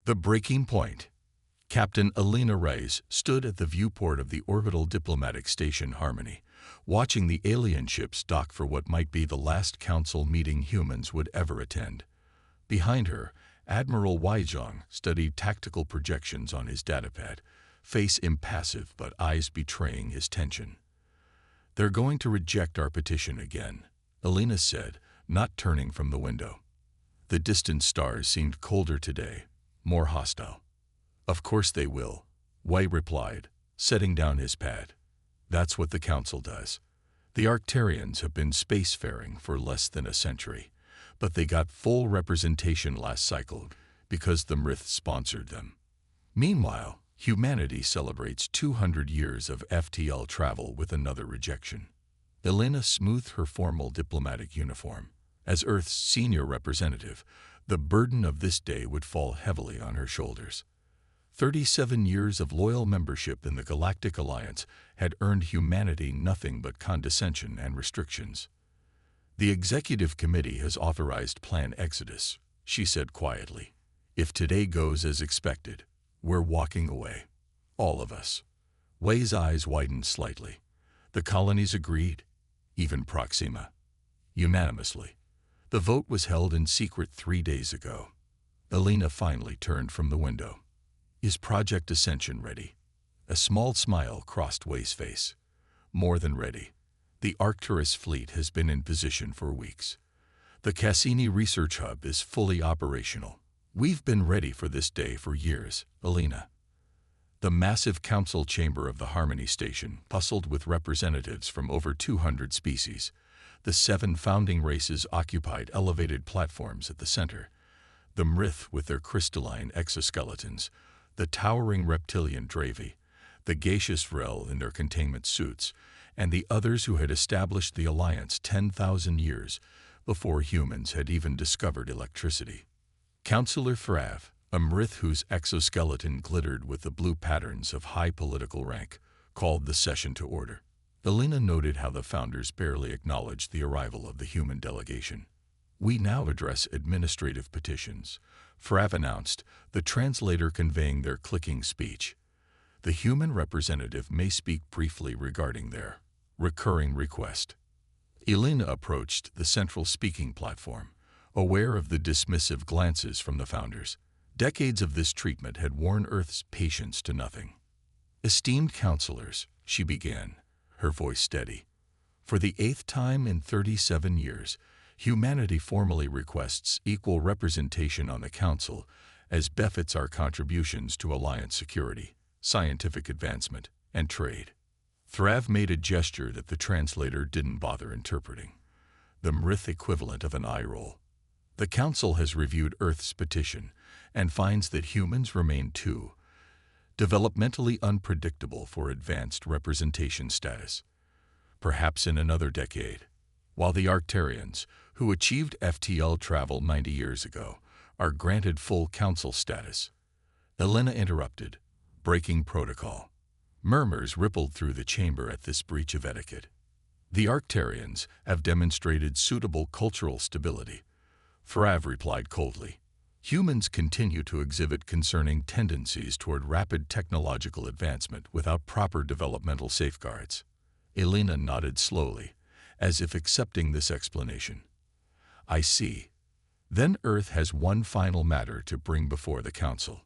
The breaking point. Captain Alina Reyes stood at the viewport of the orbital diplomatic station Harmony, watching the alien ships dock for what might be the last council meeting humans would ever attend. Behind her, Admiral Weizhong studied tactical projections on his datapad, face impassive but eyes betraying his tension. "They're going to reject our petition again," Alina said, not turning from the window. The distant stars seemed colder today, more hostile. "Of course they will," Wei replied, setting down his pad. "That's what the council does. The Arcturians have been spacefaring for less than a century, but they got full representation last cycle because the Mrith sponsored them. Meanwhile, humanity celebrates 200 years of FTL travel with another rejection." Elena smoothed her formal diplomatic uniform. As Earth's senior representative, the burden of this day would fall heavily on her shoulders. 37 years of loyal membership in the Galactic Alliance had earned humanity nothing but condescension and restrictions. "The Executive Committee has authorized Plan Exodus," she said quietly. "If today goes as expected, we're walking away. All of us." Wei's eyes widened slightly. "The colonies agreed, even Proxima." "Unanimously. The vote was held in secret 3 days ago." Alina finally turned from the window. "Is Project Ascension ready?" A small smile crossed Wei's face. "More than ready. The Arcturus fleet has been in position for weeks. The Cassini Research Hub is fully operational. We've been ready for this day for years, Alina." The massive council chamber of the Harmony Station bustled with representatives from over 200 species. The 7 founding races occupied elevated platforms at the center. The Mrith with their crystalline exoskeletons, the towering reptilian Dravi, the gaseous Vrel in their containment suits, and the others who had established the Alliance 10,000 years before humans had even discovered electricity. Councillor Thrav, a Mrith whose exoskeleton glittered with the blue patterns of high political rank, called the session to order. Alina noted how the founders barely acknowledged the arrival of the human delegation. "We now address administrative petitions," Thrav announced, the translator conveying their clicking speech. "The human representative may speak briefly regarding their recurring request." Elena approached the central speaking platform, aware of the dismissive glances from the founders. Decades of this treatment had worn Earth's patience to nothing. "Esteemed councilors," she began, her voice steady. "For the 8th time in 37 years, humanity formally requests equal representation on the Council as befits our contributions to Alliance security, scientific advancement, and trade." Thrav made a gesture that the translator didn't bother interpreting, the Mrith equivalent of an eye roll. "The Council has reviewed Earth's petition and finds that humans remain too developmentally unpredictable for advanced representation status. Perhaps in another decade, while the Arcturians, who achieved FTL travel 90 years ago, are granted full council status." Elena interrupted, breaking protocol. Murmurs rippled through the chamber at this breach of etiquette. "The Arcturians have demonstrated suitable cultural stability," Thrav replied coldly. "Humans continue to exhibit concerning tendencies toward rapid technological advancement without proper developmental safeguards." Elena nodded slowly, as if accepting this explanation. "I see. Then Earth has one final matter to bring before the Council."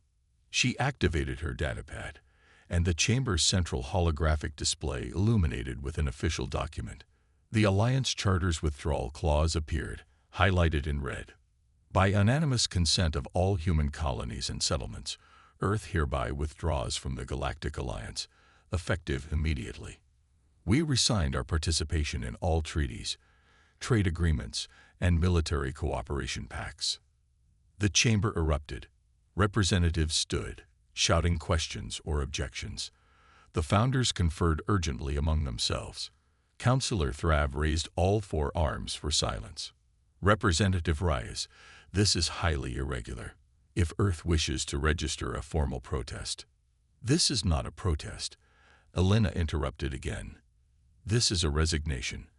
She activated her datapad, and the chamber's central holographic display illuminated with an official document. The Alliance Charter's withdrawal clause appeared, highlighted in red. "By unanimous consent of all human colonies and settlements, Earth hereby withdraws from the Galactic Alliance, effective immediately. We resigned our participation in all treaties, trade agreements, and military cooperation pacts." The chamber erupted. Representatives stood, shouting questions or objections. The founders conferred urgently among themselves. Councillor Thrav raised all 4 arms for silence. "Representative Reyes, this is highly irregular. If Earth wishes to register a formal protest—" "This is not a protest," Elena interrupted again. "This is a resignation.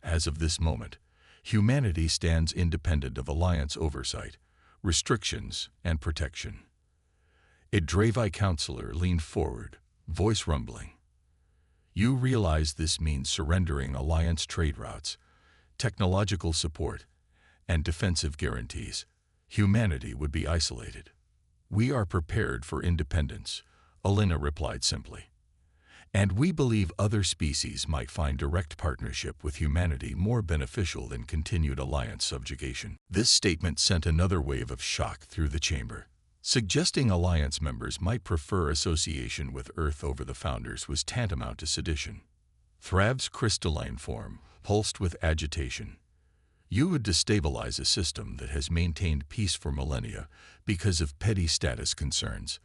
As of this moment, humanity stands independent of Alliance oversight, restrictions, and protection." A HFY counselor leaned forward, voice rumbling. You realize this means surrendering Alliance trade routes, technological support, and defensive guarantees. Humanity would be isolated. We are prepared for independence, Alina replied simply. And we believe other species might find direct partnership with humanity more beneficial than continued Alliance subjugation. This statement sent another wave of shock through the chamber. Suggesting Alliance members might prefer association with Earth over the Founders was tantamount to sedition. Thrab's crystalline form pulsed with agitation. You would destabilize a system that has maintained peace for millennia because of petty status concerns.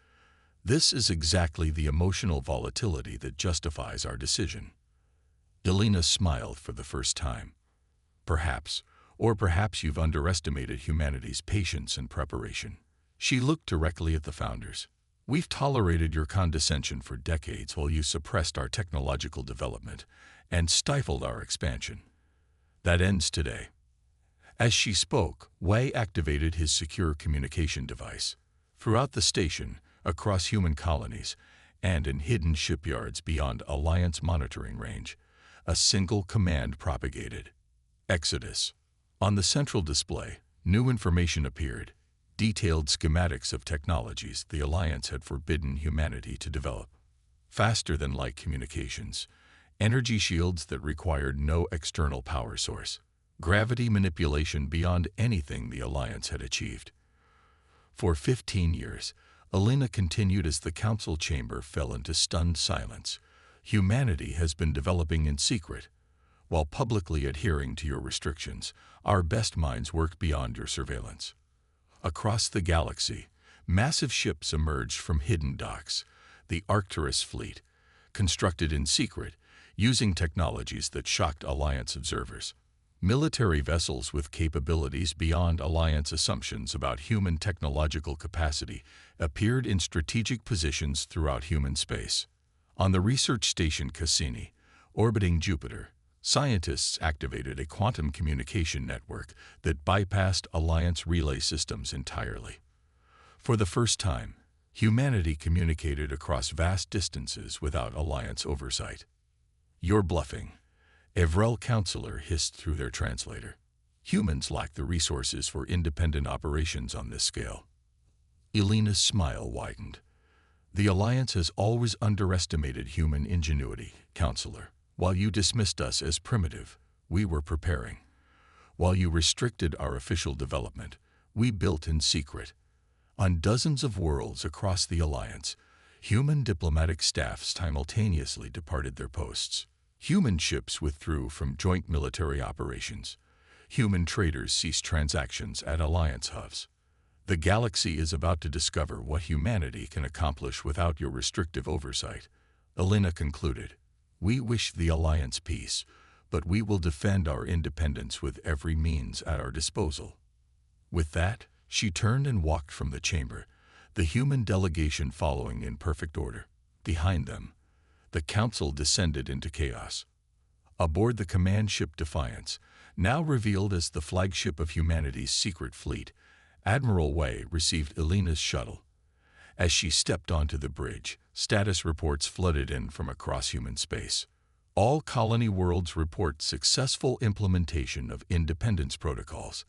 This is exactly the emotional volatility that justifies our decision. Alina smiled for the first time. Perhaps you've underestimated humanity's patience and preparation. She looked directly at the Founders. We've tolerated your condescension for decades while you suppressed our technological development and stifled our expansion. That ends today. As she spoke, Wei activated his secure communication device. Throughout the station, across human colonies, and in hidden shipyards beyond Alliance monitoring range, a single command propagated. Exodus. On the central display, new information appeared, detailed schematics of technologies the Alliance had forbidden humanity to develop. Faster-than-light communications, energy shields that required no external power source, gravity manipulation beyond anything the Alliance had achieved. For 15 years, Alina continued as the council chamber fell into stunned silence. Humanity has been developing in secret. While publicly adhering to your restrictions, our best minds work beyond your surveillance. Across the galaxy, massive ships emerged from hidden docks, the Arcturus fleet, constructed in secret, using technologies that shocked Alliance observers. Military vessels with capabilities beyond Alliance assumptions about human technological capacity appeared in strategic positions throughout human space. On the research station Cassini, orbiting Jupiter, scientists activated a quantum communication network that bypassed Alliance relay systems entirely. For the first time, humanity communicated across vast distances without Alliance oversight. You're bluffing, Evrel counselor hissed through their translator. Humans lack the resources for independent operations on this scale. Alina's smile widened. The Alliance has always underestimated human ingenuity, counselor. While you dismissed us as primitive, we were preparing. While you restricted our official development, we built in secret. On dozens of worlds across the Alliance, human diplomatic staffs simultaneously departed their posts. Human ships withdrew from joint military operations. Human traders ceased transactions at Alliance hubs. The galaxy is about to discover what humanity can accomplish without your restrictive oversight. Alina concluded. We wish the Alliance peace, but we will defend our independence with every means at our disposal. With that, she turned and walked from the chamber, the human delegation following in perfect order. Behind them, the council descended into chaos. Aboard the command ship Defiance, now revealed as the flagship of humanity's secret fleet, Admiral Wei received Alina's shuttle. As she stepped onto the bridge, status reports flooded in from across human space. All colony worlds report successful implementation of independence protocols,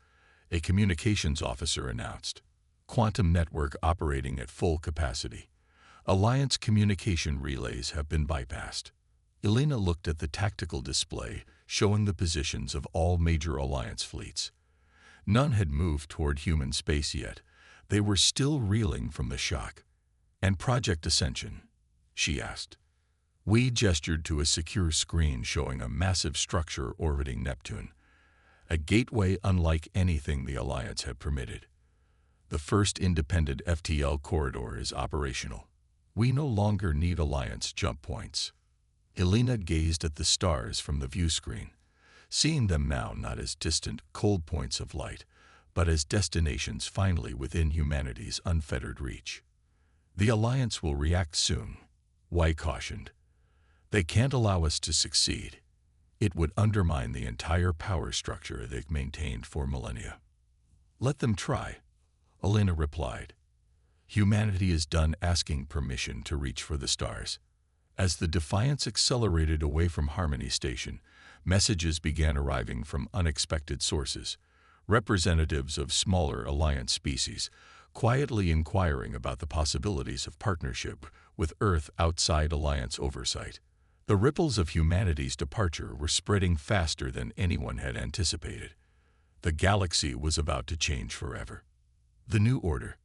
a communications officer announced. Quantum network operating at full capacity. Alliance communication relays have been bypassed. Alina looked at the tactical display showing the positions of all major Alliance fleets. None had moved toward human space yet. They were still reeling from the shock. And Project Ascension? She asked. We gestured to a secure screen showing a massive structure orbiting Neptune, a gateway unlike anything the Alliance had permitted. The first independent FTL corridor is operational. We no longer need Alliance jump points. Alina gazed at the stars from the view screen, seeing them now not as distant, cold points of light, but as destinations finally within humanity's unfettered reach. The Alliance will react soon, Wei cautioned. They can't allow us to succeed. It would undermine the entire power structure they've maintained for millennia. Let them try, Alina replied. Humanity is done asking permission to reach for the stars. As the Defiance accelerated away from Harmony Station, messages began arriving from unexpected sources, representatives of smaller Alliance species, quietly inquiring about the possibilities of partnership with Earth outside Alliance oversight. The ripples of humanity's departure were spreading faster than anyone had anticipated. The galaxy was about to change forever. The New Order.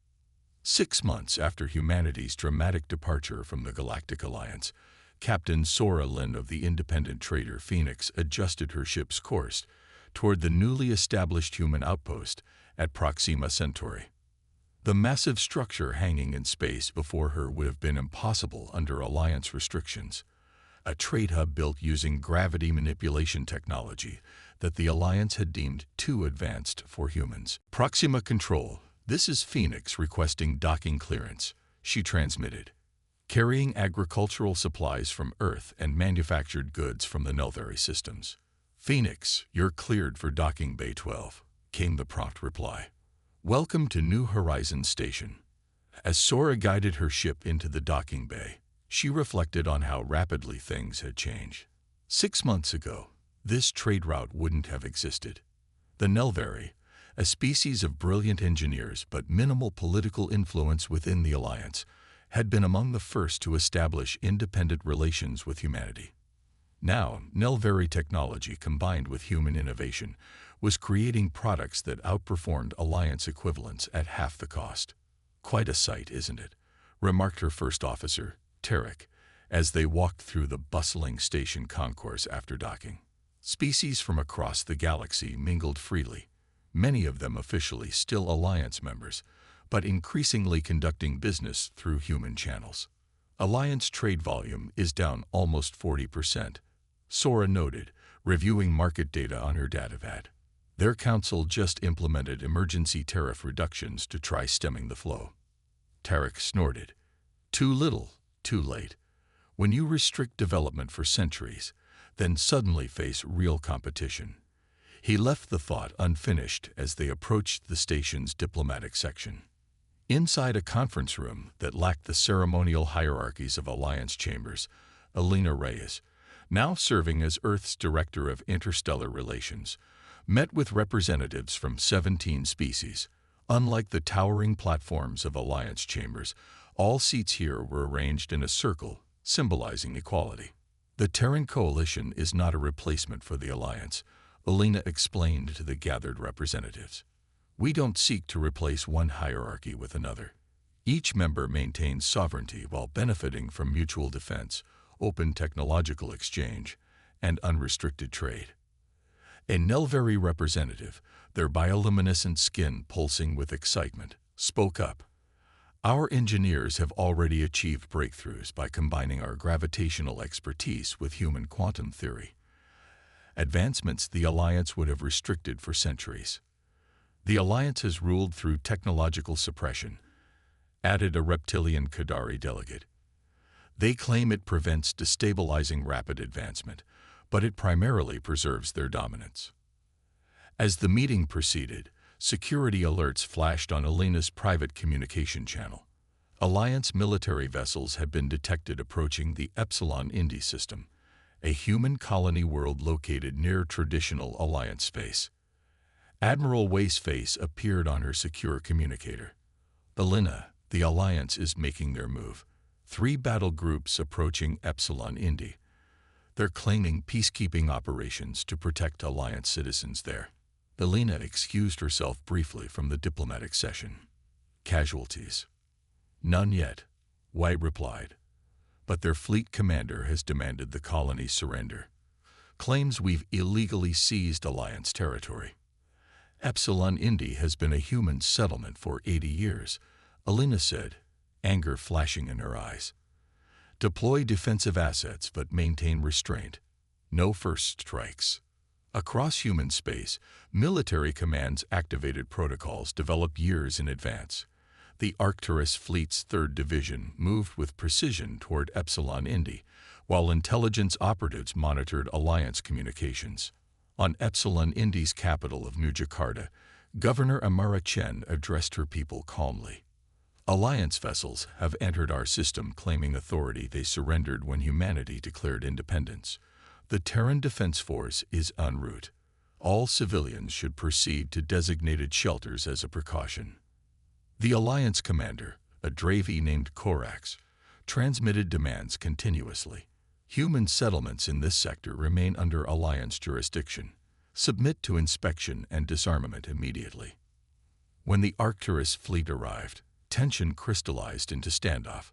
6 months after humanity's dramatic departure from the Galactic Alliance, Captain Sora Lin of the independent trader Phoenix adjusted her ship's course toward the newly established human outpost at Proxima Centauri. The massive structure hanging in space before her would have been impossible under Alliance restrictions. A trade hub built using gravity manipulation technology that the Alliance had deemed too advanced for humans. Proxima Control, this is Phoenix requesting docking clearance, she transmitted. Carrying agricultural supplies from Earth and manufactured goods from the Nelvary systems. Phoenix, you're cleared for docking Bay 12, came the prompt reply. Welcome to New Horizons Station. As Sora guided her ship into the docking bay, she reflected on how rapidly things had changed. 6 months ago, this trade route wouldn't have existed. The Nelvary, a species of brilliant engineers but minimal political influence within the Alliance, had been among the first to establish independent relations with humanity. Now, Nelvary technology combined with human innovation was creating products that outperformed Alliance equivalents at half the cost. Quite a sight, isn't it? Remarked her first officer, Tarek, as they walked through the bustling station concourse after docking. Species from across the galaxy mingled freely, many of them officially still Alliance members, but increasingly conducting business through human channels. Alliance trade volume is down almost 40%, Sora noted, reviewing market data on her datapad. Their council just implemented emergency tariff reductions to try stemming the flow. Tarek snorted. Too little, too late. When you restrict development for centuries, then suddenly face real competition. He left the thought unfinished as they approached the station's diplomatic section. Inside a conference room that lacked the ceremonial hierarchies of Alliance chambers, Alina Reyes, now serving as Earth's Director of Interstellar Relations, met with representatives from 17 species. Unlike the towering platforms of Alliance chambers, all seats here were arranged in a circle, symbolizing equality. The Terran Coalition is not a replacement for the Alliance, Alina explained to the gathered representatives. We don't seek to replace one hierarchy with another. Each member maintains sovereignty while benefiting from mutual defense, open technological exchange, and unrestricted trade. A Nelvary representative, their bioluminescent skin pulsing with excitement, spoke up. Our engineers have already achieved breakthroughs by combining our gravitational expertise with human quantum theory. Advancements the Alliance would have restricted for centuries. The Alliance has ruled through technological suppression, added a reptilian Qadari delegate. They claim it prevents destabilizing rapid advancement, but it primarily preserves their dominance. As the meeting proceeded, security alerts flashed on Alina's private communication channel. Alliance military vessels had been detected approaching the Epsilon Indi system, a human colony world located near traditional Alliance space. Admiral Wasteface appeared on her secure communicator. Alina, the Alliance is making their move. 3 battle groups approaching Epsilon Indi. They're claiming peacekeeping operations to protect Alliance citizens there. Alina excused herself briefly from the diplomatic session. Casualties? None yet, White replied. But their fleet commander has demanded the colony surrender. Claims we've illegally seized Alliance territory. Epsilon Indi has been a human settlement for 80 years, Alina said, anger flashing in her eyes. Deploy defensive assets but maintain restraint. No first strikes. Across human space, military commands activated protocols developed years in advance. The Arcturus Fleet's 3rd Division moved with precision toward Epsilon Indi, while intelligence operatives monitored Alliance communications. On Epsilon Indi's capital of New Jakarta, Governor Amara Chen addressed her people calmly. Alliance vessels have entered our system claiming authority they surrendered when humanity declared independence. The Terran Defense Force is en route. All civilians should proceed to designated shelters as a precaution. The Alliance commander, a Dravi named Corax, transmitted demands continuously. Human settlements in this sector remain under Alliance jurisdiction. Submit to inspection and disarmament immediately. When the Arcturus fleet arrived, tension crystallized into standoff.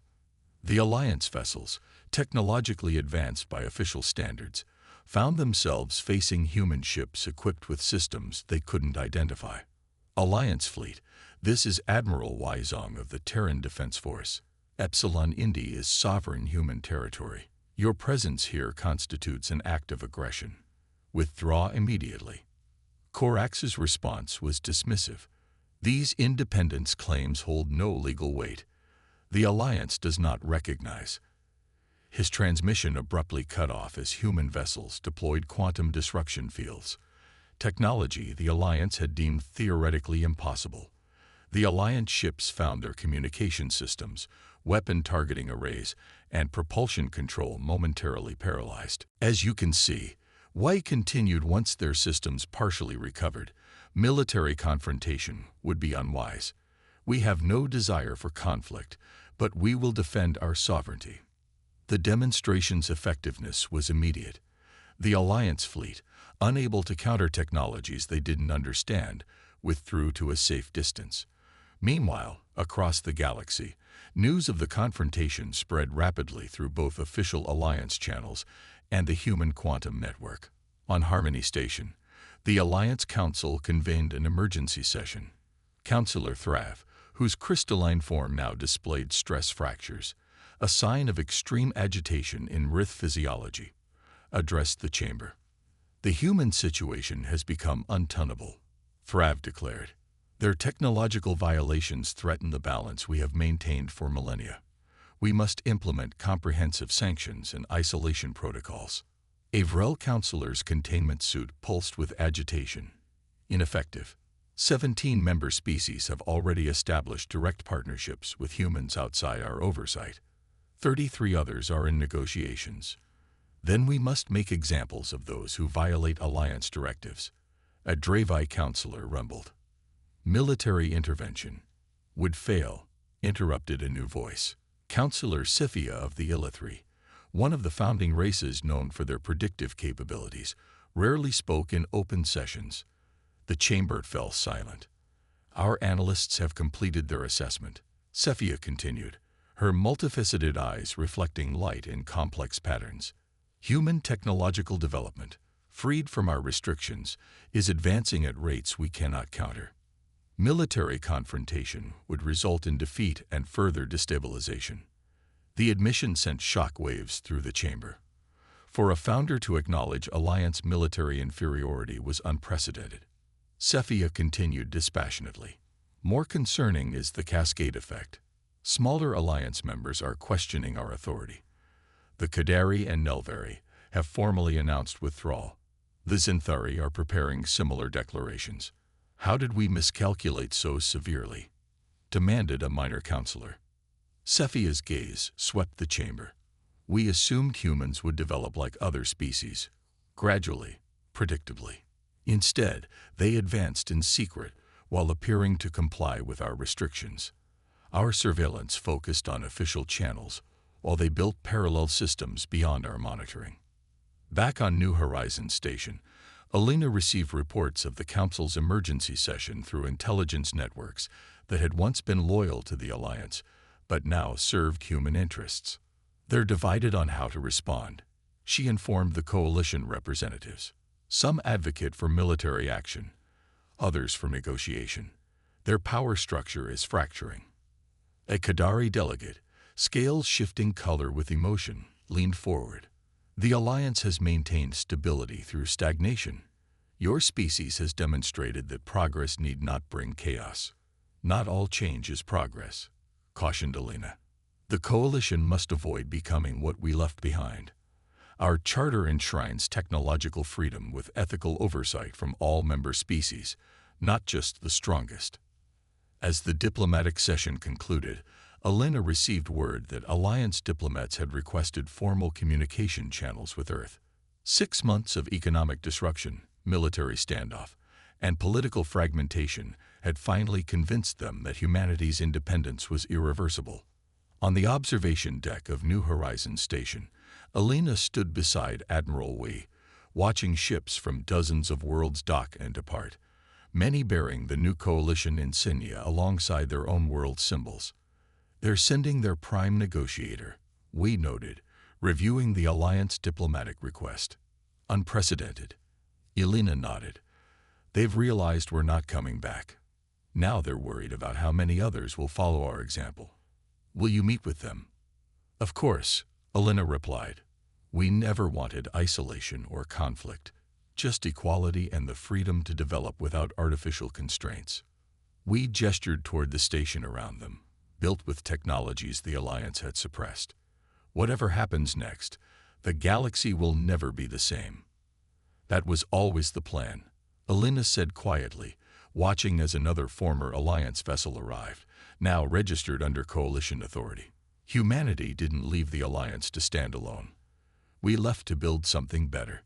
The Alliance vessels, technologically advanced by official standards, found themselves facing human ships equipped with systems they couldn't identify. Alliance fleet, this is Admiral Wyzong of the Terran Defense Force. Epsilon Indi is sovereign human territory. Your presence here constitutes an act of aggression. Withdraw immediately. Corax's response was dismissive. These independence claims hold no legal weight. The Alliance does not recognize. His transmission abruptly cut off as human vessels deployed quantum disruption fields. Technology the Alliance had deemed theoretically impossible. The Alliance ships found their communication systems, weapon targeting arrays, and propulsion control momentarily paralyzed. As you can see, Y continued once their systems partially recovered. Military confrontation would be unwise. We have no desire for conflict, but we will defend our sovereignty. The demonstration's effectiveness was immediate. The Alliance fleet, unable to counter technologies they didn't understand, withdrew to a safe distance. Meanwhile, across the galaxy, news of the confrontation spread rapidly through both official Alliance channels and the human quantum network. On Harmony Station, the Alliance Council convened an emergency session. Councillor Thrav, whose crystalline form now displayed stress fractures, a sign of extreme agitation in Rith physiology, addressed the chamber. The human situation has become untenable, Thrav declared. Their technological violations threaten the balance we have maintained for millennia. We must implement comprehensive sanctions and isolation protocols. Avril Councillor's containment suit pulsed with agitation. Ineffective. 17 member species have already established direct partnerships with humans outside our oversight. 33 others are in negotiations. Then we must make examples of those who violate Alliance directives. A Dravi councillor rumbled. Military intervention would fail, interrupted a new voice. Councillor Scyphia of the Illithri, one of the founding races known for their predictive capabilities, rarely spoke in open sessions. The chamber fell silent. Our analysts have completed their assessment, Scyphia continued, her multifaceted eyes reflecting light in complex patterns. Human technological development, freed from our restrictions, is advancing at rates we cannot counter. Military confrontation would result in defeat and further destabilization. The admission sent shock waves through the chamber. For a founder to acknowledge Alliance military inferiority was unprecedented. Scyphia continued dispassionately. More concerning is the cascade effect. Smaller Alliance members are questioning our authority. The Kadari and Nelvari have formally announced withdrawal. The Zinthari are preparing similar declarations. How did we miscalculate so severely? Demanded a minor councillor. Cephia's gaze swept the chamber. We assumed humans would develop like other species, gradually, predictably. Instead, they advanced in secret while appearing to comply with our restrictions. Our surveillance focused on official channels, while they built parallel systems beyond our monitoring. Back on New Horizons Station, Alina received reports of the Council's emergency session through intelligence networks that had once been loyal to the Alliance, but now served human interests. They're divided on how to respond, she informed the coalition representatives. Some advocate for military action, others for negotiation. Their power structure is fracturing. A Kadari delegate, scales shifting color with emotion, leaned forward. The Alliance has maintained stability through stagnation. Your species has demonstrated that progress need not bring chaos. Not all change is progress, cautioned Alina. The coalition must avoid becoming what we left behind. Our charter enshrines technological freedom with ethical oversight from all member species, not just the strongest. As the diplomatic session concluded, Elena received word that Alliance diplomats had requested formal communication channels with Earth. 6 months of economic disruption, military standoff, and political fragmentation had finally convinced them that humanity's independence was irreversible. On the observation deck of New Horizons Station, Elena stood beside Admiral Wee, watching ships from dozens of worlds dock and depart, many bearing the new coalition insignia alongside their own world symbols. "They're sending their prime negotiator," Wee noted, reviewing the Alliance diplomatic request. "Unprecedented." Elena nodded. "They've realized we're not coming back. Now they're worried about how many others will follow our example." "Will you meet with them?" "Of course," Elena replied. "We never wanted isolation or conflict, just equality and the freedom to develop without artificial constraints." We gestured toward the station around them, built with technologies the Alliance had suppressed. "Whatever happens next, the galaxy will never be the same." "That was always the plan," Elena said quietly, watching as another former Alliance vessel arrived, now registered under Coalition authority. "Humanity didn't leave the Alliance to stand alone. We left to build something better."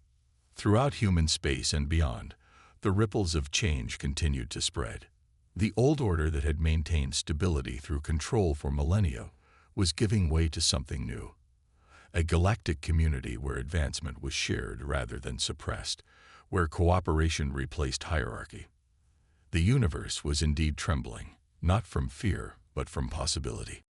Throughout human space and beyond, the ripples of change continued to spread. The old order that had maintained stability through control for millennia was giving way to something new. A galactic community where advancement was shared rather than suppressed, where cooperation replaced hierarchy. The universe was indeed trembling, not from fear, but from possibility.